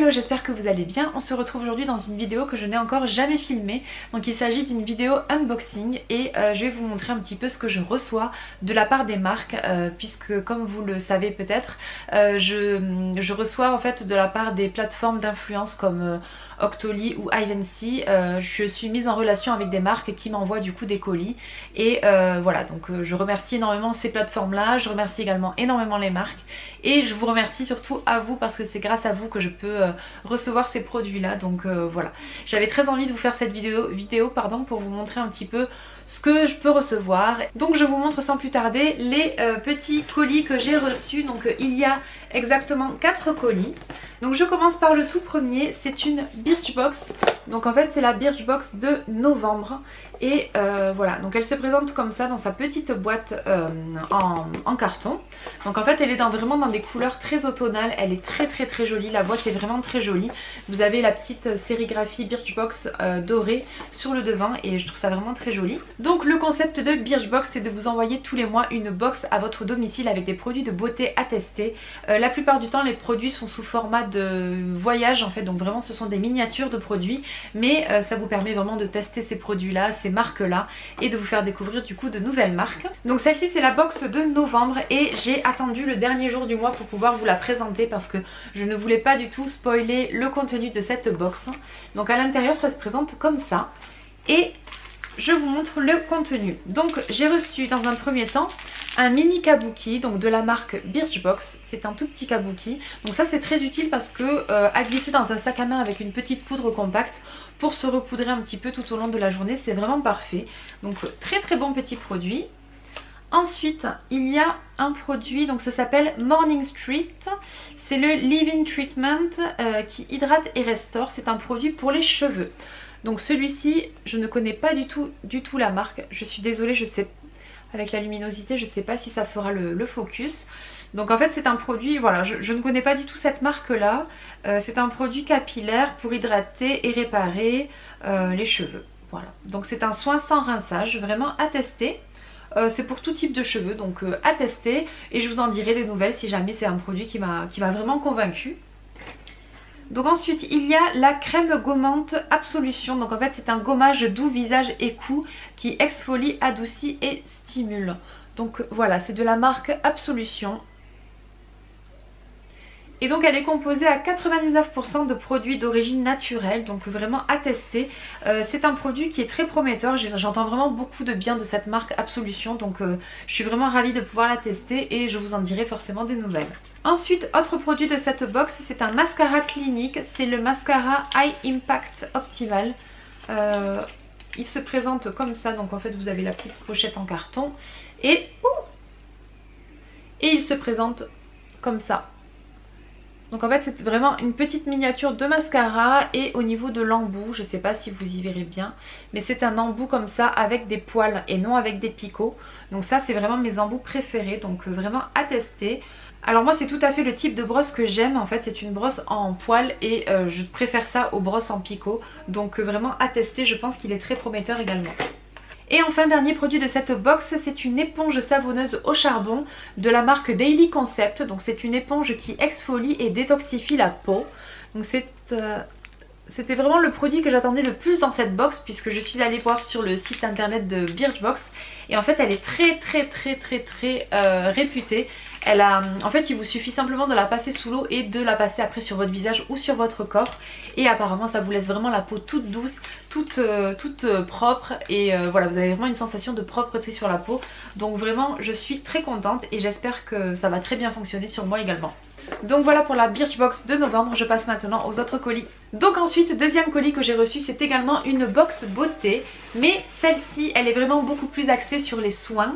Hello, j'espère que vous allez bien. On se retrouve aujourd'hui dans une vidéo que je n'ai encore jamais filmée. Donc il s'agit d'une vidéo unboxing et je vais vous montrer un petit peu ce que je reçois de la part des marques puisque comme vous le savez peut-être, je reçois en fait de la part des plateformes d'influence comme Octoly ou Ivancy. Je suis mise en relation avec des marques qui m'envoient du coup des colis et voilà, donc je remercie énormément ces plateformes là, je remercie également énormément les marques et je vous remercie surtout à vous parce que c'est grâce à vous que je peux recevoir ces produits là. Donc voilà, j'avais très envie de vous faire cette vidéo pour vous montrer un petit peu ce que je peux recevoir. Donc je vous montre sans plus tarder les petits colis que j'ai reçus. Donc il y a exactement 4 colis. Donc je commence par le tout premier, c'est une Birchbox. Donc en fait c'est la Birchbox de novembre. Et voilà, donc elle se présente comme ça dans sa petite boîte en carton. Donc en fait elle est vraiment dans des couleurs très automnales, elle est très jolie, la boîte est vraiment très jolie. Vous avez la petite sérigraphie Birchbox dorée sur le devant et je trouve ça vraiment très joli. Donc le concept de Birchbox c'est de vous envoyer tous les mois une box à votre domicile avec des produits de beauté à tester. La plupart du temps les produits sont sous format de voyage en fait, donc vraiment ce sont des miniatures de produits, mais ça vous permet vraiment de tester ces produits là, ces marques là, et de vous faire découvrir du coup de nouvelles marques. Donc celle-ci c'est la box de novembre et j'ai attendu le dernier jour du mois pour pouvoir vous la présenter parce que je ne voulais pas du tout spoiler le contenu de cette box. Donc à l'intérieur ça se présente comme ça et je vous montre le contenu. Donc j'ai reçu dans un premier temps un mini kabuki, donc de la marque Birchbox. C'est un tout petit kabuki. Donc ça c'est très utile parce que à glisser dans un sac à main avec une petite poudre compacte pour se recoudrer un petit peu tout au long de la journée, c'est vraiment parfait. Donc très bon petit produit. Ensuite il y a un produit, donc ça s'appelle Morning Street. C'est le Leave-In Treatment qui hydrate et restaure. C'est un produit pour les cheveux. Donc celui-ci je ne connais pas du tout la marque, je suis désolée, je sais avec la luminosité je sais pas si ça fera le focus. Donc en fait c'est un produit, voilà, je ne connais pas du tout cette marque là. C'est un produit capillaire pour hydrater et réparer les cheveux. Voilà, donc c'est un soin sans rinçage, vraiment à tester. C'est pour tout type de cheveux, donc à tester et je vous en dirai des nouvelles si jamais c'est un produit qui m'a vraiment convaincue. Donc ensuite il y a la crème gommante Absolution. Donc en fait c'est un gommage doux visage et cou qui exfolie, adoucit et stimule. Donc voilà, c'est de la marque Absolution. Et donc elle est composée à 99% de produits d'origine naturelle, donc vraiment à tester. C'est un produit qui est très prometteur, j'entends vraiment beaucoup de bien de cette marque Absolution, donc je suis vraiment ravie de pouvoir la tester et je vous en dirai forcément des nouvelles. Ensuite, autre produit de cette box, c'est un mascara clinique, c'est le mascara High Impact Optimal. Il se présente comme ça, donc en fait vous avez la petite pochette en carton et il se présente comme ça. Donc en fait c'est vraiment une petite miniature de mascara et au niveau de l'embout, je sais pas si vous y verrez bien, mais c'est un embout comme ça avec des poils et non avec des picots. Donc ça c'est vraiment mes embouts préférés, donc vraiment à tester. Alors moi c'est tout à fait le type de brosse que j'aime, en fait c'est une brosse en poils et je préfère ça aux brosses en picot. Donc vraiment à tester, je pense qu'il est très prometteur également. Et enfin dernier produit de cette box, c'est une éponge savonneuse au charbon de la marque Daily Concept. Donc c'est une éponge qui exfolie et détoxifie la peau. Donc c'était vraiment le produit que j'attendais le plus dans cette box puisque je suis allée voir sur le site internet de Birchbox et en fait elle est très réputée. En fait il vous suffit simplement de la passer sous l'eau et de la passer après sur votre visage ou sur votre corps et apparemment ça vous laisse vraiment la peau toute douce, toute propre et voilà, vous avez vraiment une sensation de propreté sur la peau. Donc vraiment je suis très contente et j'espère que ça va très bien fonctionner sur moi également. Donc voilà pour la Birchbox de novembre, je passe maintenant aux autres colis. Donc ensuite, deuxième colis que j'ai reçu, c'est également une box beauté, mais celle-ci elle est vraiment beaucoup plus axée sur les soins.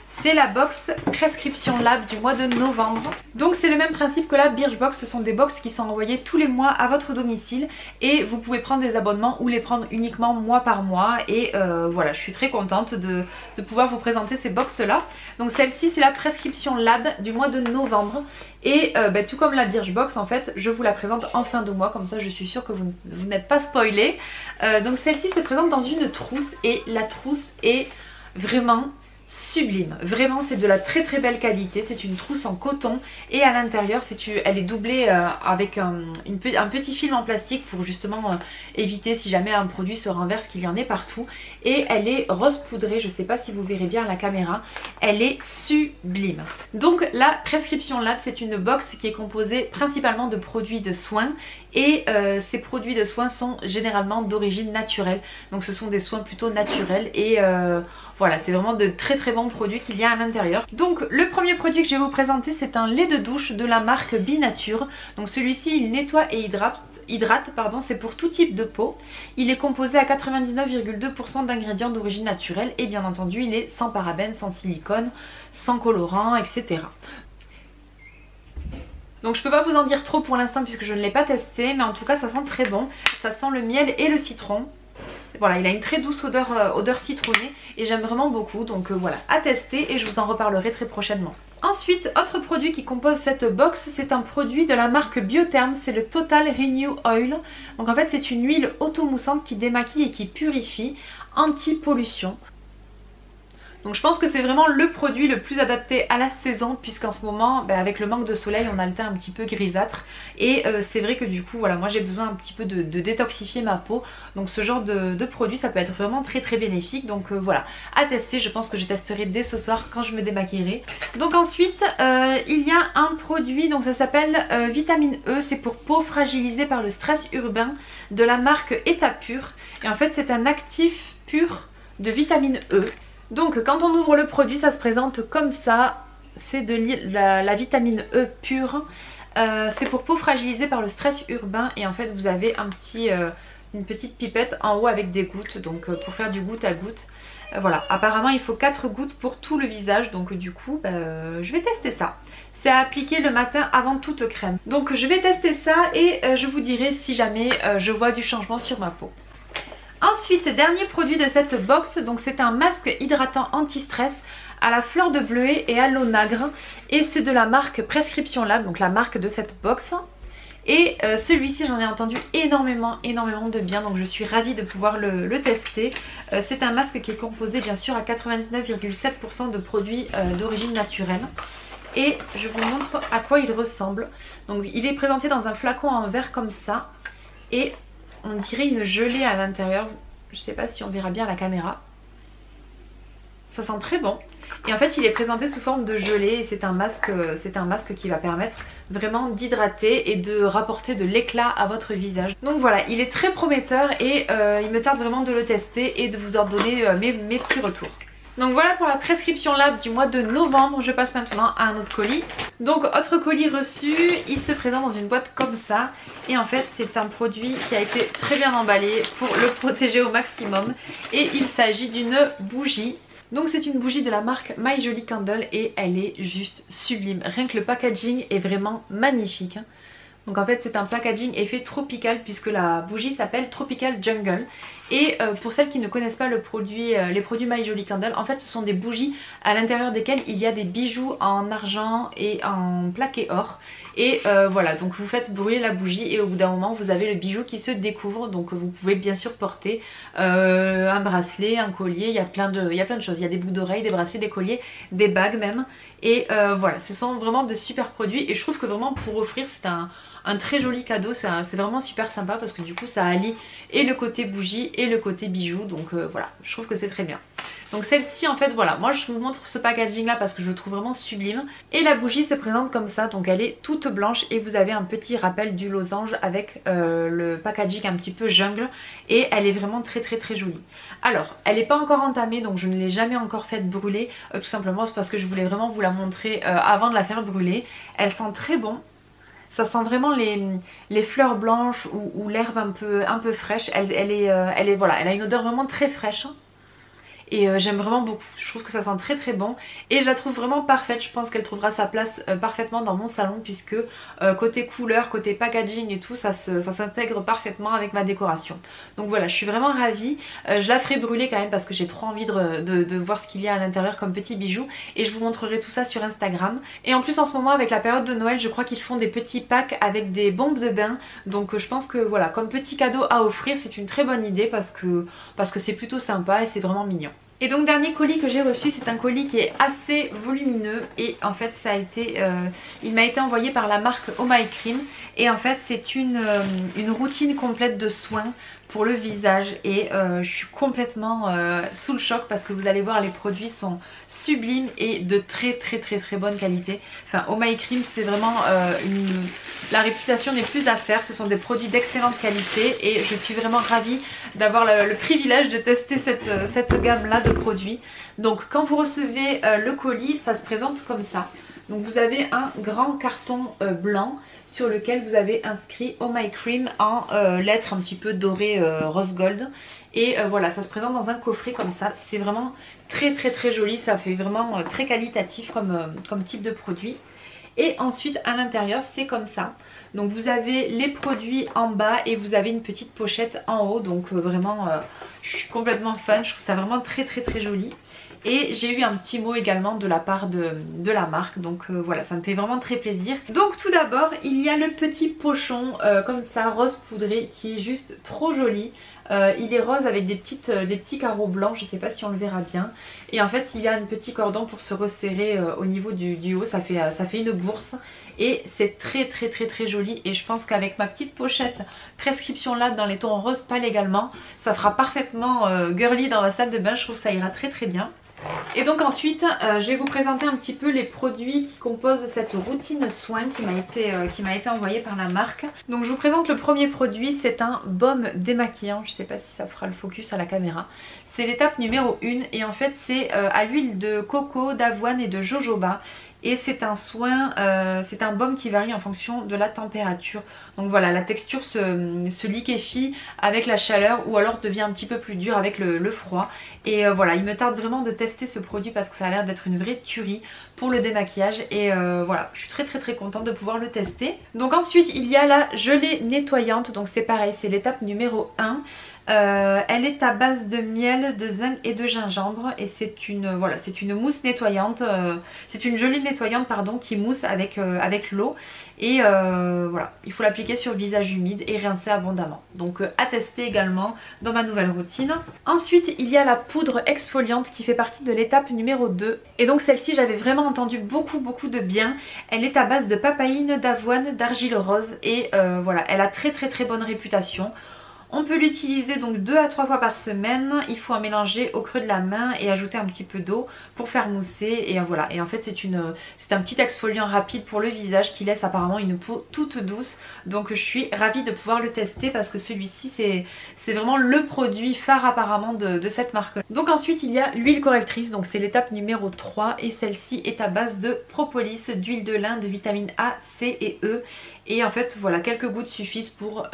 C'est la box Prescription Lab du mois de novembre. Donc c'est le même principe que la Birchbox, ce sont des box qui sont envoyées tous les mois à votre domicile et vous pouvez prendre des abonnements ou les prendre uniquement mois par mois et voilà, je suis très contente de pouvoir vous présenter ces box là. Donc celle-ci c'est la Prescription Lab du mois de novembre et tout comme la Birchbox en fait je vous la présente en fin de mois, comme ça je suis sûre que vous n'êtes pas spoilés. Donc celle-ci se présente dans une trousse et la trousse est vraiment sublime. Vraiment c'est de la très très belle qualité. C'est une trousse en coton et à l'intérieur elle est doublée avec un petit film en plastique pour justement éviter si jamais un produit se renverse qu'il y en ait partout. Et elle est rose poudrée, je sais pas si vous verrez bien à la caméra, elle est sublime. Donc la Prescription Lab, c'est une box qui est composée principalement de produits de soins et ces produits de soins sont généralement d'origine naturelle. Donc ce sont des soins plutôt naturels et voilà, c'est vraiment de très très bons produits qu'il y a à l'intérieur. Donc le premier produit que je vais vous présenter, c'est un lait de douche de la marque Binature. Donc celui-ci il nettoie et hydrate, c'est pour tout type de peau. Il est composé à 99,2% d'ingrédients d'origine naturelle et bien entendu il est sans parabènes, sans silicone, sans colorant, etc. Donc je peux pas vous en dire trop pour l'instant puisque je ne l'ai pas testé, mais en tout cas ça sent très bon. Ça sent le miel et le citron. Voilà, il a une très douce odeur citronnée et j'aime vraiment beaucoup. Donc voilà, à tester et je vous en reparlerai très prochainement. Ensuite, autre produit qui compose cette box, c'est un produit de la marque Biotherm, c'est le Total Renew Oil. Donc en fait c'est une huile automoussante qui démaquille et qui purifie, anti-pollution. Donc je pense que c'est vraiment le produit le plus adapté à la saison puisqu'en ce moment avec le manque de soleil on a le teint un petit peu grisâtre et c'est vrai que du coup voilà, moi j'ai besoin un petit peu de détoxifier ma peau, donc ce genre de produit ça peut être vraiment très très bénéfique. Donc voilà, à tester, je pense que je testerai dès ce soir quand je me démaquillerai. Donc ensuite il y a un produit, donc ça s'appelle Vitamine E, c'est pour peau fragilisée par le stress urbain de la marque Etapure et en fait c'est un actif pur de vitamine E. Donc quand on ouvre le produit ça se présente comme ça, c'est de la vitamine E pure, c'est pour peau fragilisée par le stress urbain et en fait vous avez une petite pipette en haut avec des gouttes, donc pour faire du goutte à goutte. Voilà, apparemment il faut 4 gouttes pour tout le visage, donc du coup je vais tester ça. C'est à appliquer le matin avant toute crème. Donc je vais tester ça et je vous dirai si jamais je vois du changement sur ma peau. Ensuite, dernier produit de cette box, donc c'est un masque hydratant anti-stress à la fleur de bleuet et à l'onagre et c'est de la marque Prescription Lab, donc la marque de cette box. Et celui-ci j'en ai entendu énormément de bien, donc je suis ravie de pouvoir le tester. C'est un masque qui est composé bien sûr à 99,7% de produits d'origine naturelle. Et je vous montre à quoi il ressemble. Donc il est présenté dans un flacon en verre comme ça et on dirait une gelée à l'intérieur. Je sais pas si on verra bien à la caméra. Ça sent très bon. Et en fait il est présenté sous forme de gelée et c'est un masque qui va permettre vraiment d'hydrater et de rapporter de l'éclat à votre visage. Donc voilà, il est très prometteur et il me tarde vraiment de le tester et de vous en donner mes petits retours. Donc voilà pour la Prescription Lab du mois de novembre. Je passe maintenant à un autre colis. Donc autre colis reçu, il se présente dans une boîte comme ça. Et en fait c'est un produit qui a été très bien emballé pour le protéger au maximum. Et il s'agit d'une bougie. Donc c'est une bougie de la marque My Jolie Candle et elle est juste sublime. Rien que le packaging est vraiment magnifique. Donc en fait c'est un packaging effet tropical puisque la bougie s'appelle Tropical Jungle. Et pour celles qui ne connaissent pas les produits My Jolie Candle, en fait ce sont des bougies à l'intérieur desquelles il y a des bijoux en argent et en plaqué or. Et voilà, donc vous faites brûler la bougie et au bout d'un moment vous avez le bijou qui se découvre. Donc vous pouvez bien sûr porter un bracelet, un collier, il y a plein de choses. Il y a des boucles d'oreilles, des bracelets, des colliers, des bagues même. Et voilà, ce sont vraiment de super produits et je trouve que vraiment pour offrir c'est un très joli cadeau, c'est vraiment super sympa parce que du coup ça allie et le côté bougie et le côté bijoux, donc voilà, je trouve que c'est très bien. Donc celle-ci en fait voilà, moi je vous montre ce packaging là parce que je le trouve vraiment sublime. Et la bougie se présente comme ça, donc elle est toute blanche et vous avez un petit rappel du losange avec le packaging un petit peu jungle et elle est vraiment très jolie. Alors elle n'est pas encore entamée donc je ne l'ai jamais encore faite brûler, tout simplement c'est parce que je voulais vraiment vous la montrer avant de la faire brûler. Elle sent très bon. Ça sent vraiment les fleurs blanches ou l'herbe un peu fraîche. Elle a une odeur vraiment très fraîche. Et j'aime vraiment beaucoup, je trouve que ça sent très bon et je la trouve vraiment parfaite. Je pense qu'elle trouvera sa place parfaitement dans mon salon puisque côté couleur, côté packaging et tout, ça s'intègre parfaitement avec ma décoration. Donc voilà, je suis vraiment ravie. Je la ferai brûler quand même parce que j'ai trop envie de voir ce qu'il y a à l'intérieur comme petits bijoux et je vous montrerai tout ça sur Instagram. Et en plus en ce moment avec la période de Noël, je crois qu'ils font des petits packs avec des bombes de bain. Donc je pense que voilà, comme petit cadeau à offrir, c'est une très bonne idée parce que c'est plutôt sympa et c'est vraiment mignon. Et donc dernier colis que j'ai reçu, c'est un colis qui est assez volumineux et en fait ça a été, il m'a été envoyé par la marque Oh My Cream et en fait c'est une routine complète de soins pour le visage et je suis complètement sous le choc parce que vous allez voir les produits sont sublimes et de très bonne qualité. Enfin Oh My Cream c'est vraiment la réputation n'est plus à faire, ce sont des produits d'excellente qualité et je suis vraiment ravie d'avoir le privilège de tester cette gamme là de produits. Donc quand vous recevez le colis, ça se présente comme ça. Donc vous avez un grand carton blanc sur lequel vous avez inscrit Oh My Cream en lettres un petit peu dorées rose gold. Et voilà, ça se présente dans un coffret comme ça. C'est vraiment très joli, ça fait vraiment très qualitatif comme type de produit. Et ensuite à l'intérieur c'est comme ça. Donc vous avez les produits en bas et vous avez une petite pochette en haut. Donc vraiment je suis complètement fan, je trouve ça vraiment très joli. Et j'ai eu un petit mot également de la part de la marque. Donc voilà, ça me fait vraiment très plaisir. Donc tout d'abord il y a le petit pochon comme ça rose poudré qui est juste trop joli. Il est rose avec des petits carreaux blancs, je sais pas si on le verra bien. Et en fait il y a un petit cordon pour se resserrer au niveau du haut, ça fait une bourse. Et c'est très joli et je pense qu'avec ma petite pochette prescription là dans les tons rose pâle également, ça fera parfaitement girly dans ma salle de bain, je trouve que ça ira très bien. Et donc ensuite je vais vous présenter un petit peu les produits qui composent cette routine soin qui m'a été envoyée par la marque. Donc je vous présente le premier produit, c'est un baume démaquillant, je sais pas si ça fera le focus à la caméra. C'est l'étape numéro 1 et en fait c'est à l'huile de coco, d'avoine et de jojoba. Et c'est un soin, c'est un baume qui varie en fonction de la température. Donc voilà, la texture se liquéfie avec la chaleur ou alors devient un petit peu plus dure avec le froid. Et voilà, il me tarde vraiment de tester ce produit parce que ça a l'air d'être une vraie tuerie pour le démaquillage. Et voilà, je suis très contente de pouvoir le tester. Donc ensuite, il y a la gelée nettoyante. Donc c'est pareil, c'est l'étape numéro 1. Elle est à base de miel, de zinc et de gingembre et c'est une mousse nettoyante, c'est une gelée nettoyante pardon qui mousse avec l'eau et voilà, il faut l'appliquer sur le visage humide et rincer abondamment. Donc à tester également dans ma nouvelle routine. Ensuite il y a la poudre exfoliante qui fait partie de l'étape numéro 2 et donc celle-ci j'avais vraiment entendu beaucoup de bien. Elle est à base de papaïne, d'avoine, d'argile rose et voilà, elle a très bonne réputation. On peut l'utiliser donc 2 à 3 fois par semaine, il faut en mélanger au creux de la main et ajouter un petit peu d'eau pour faire mousser et voilà. Et en fait c'est un petit exfoliant rapide pour le visage qui laisse apparemment une peau toute douce. Donc je suis ravie de pouvoir le tester parce que celui-ci c'est vraiment le produit phare apparemment de cette marque. Donc ensuite il y a l'huile correctrice, donc c'est l'étape numéro 3 et celle-ci est à base de propolis, d'huile de lin, de vitamines A, C et E. Et en fait voilà, quelques gouttes suffisent pour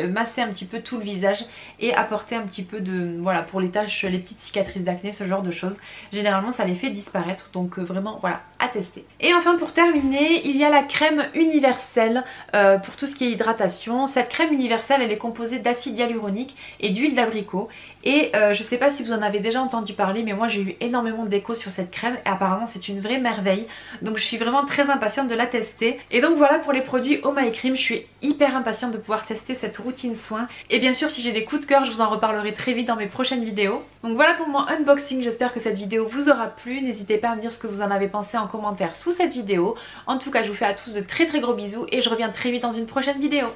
masser un petit peu tout le visage et apporter un petit peu de, voilà, pour les taches, les petites cicatrices d'acné, ce genre de choses. Généralement ça les fait disparaître, donc vraiment voilà, à tester. Et enfin pour terminer, il y a la crème universelle pour tout ce qui est hydratation. Cette crème universelle elle est composée d'acide hyaluronique et d'huile d'abricot. Et je sais pas si vous en avez déjà entendu parler, mais moi j'ai eu énormément d'échos sur cette crème et apparemment c'est une vraie merveille. Donc je suis vraiment très impatiente de la tester. Et donc voilà pour les produits Oh My Cream, je suis hyper impatiente de pouvoir tester cette routine soin. Et bien sûr si j'ai des coups de cœur je vous en reparlerai très vite dans mes prochaines vidéos. Donc voilà pour mon unboxing, j'espère que cette vidéo vous aura plu. N'hésitez pas à me dire ce que vous en avez pensé en commentaire sous cette vidéo. En tout cas je vous fais à tous de très gros bisous et je reviens très vite dans une prochaine vidéo.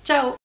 Ciao!